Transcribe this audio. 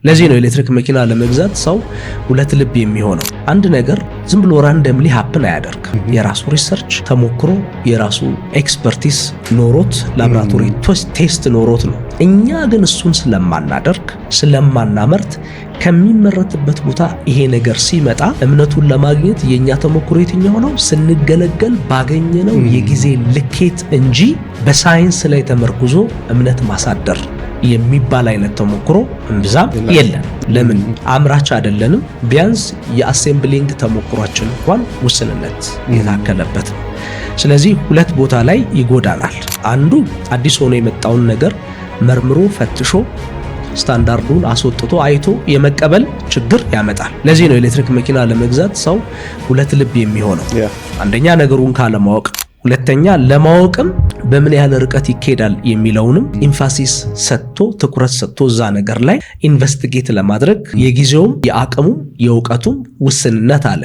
ለዚህ ነው ኤሌክትሪክ መኪና ለመግዛት ሰው ሁለት ልብ የሚሆነው። አንድ ነገር ዝም ብሎ ራንደምሊ ሃፕን አያደርግ። የራሱ ሪሰርች ተሞክሮ የራሱ ኤክስፐርቲስ ኖሮት ላብራቶሪ ቴስት ኖሮት ነው። እኛ ግን እሱን ስለማናደርግ ስለማናመርት ከሚመረትበት ቦታ ይሄ ነገር ሲመጣ እምነቱን ለማግኘት የኛ ተሞክሮ የትኛው ነው? ስንገለገል ባገኘነው የጊዜ ልኬት እንጂ በሳይንስ ላይ ተመርኩዞ እምነት ማሳደር የሚባል አይነት ተሞክሮ እምብዛም የለም። ለምን? አምራች አይደለንም። ቢያንስ የአሴምብሊንግ ተሞክሯችን እንኳን ውስንነት የታከለበት ነው። ስለዚህ ሁለት ቦታ ላይ ይጎዳናል። አንዱ አዲስ ሆኖ የመጣውን ነገር መርምሮ ፈትሾ ስታንዳርዱን አስወጥቶ አይቶ የመቀበል ችግር ያመጣል። ለዚህ ነው ኤሌክትሪክ መኪና ለመግዛት ሰው ሁለት ልብ የሚሆነው። አንደኛ ነገሩን ካለማወቅ፣ ሁለተኛ ለማወቅም በምን ያህል ርቀት ይኬዳል የሚለውንም ኢንፋሲስ ሰጥቶ ትኩረት ሰጥቶ እዛ ነገር ላይ ኢንቨስቲጌት ለማድረግ የጊዜውም የአቅሙም የእውቀቱም ውስንነት አለ።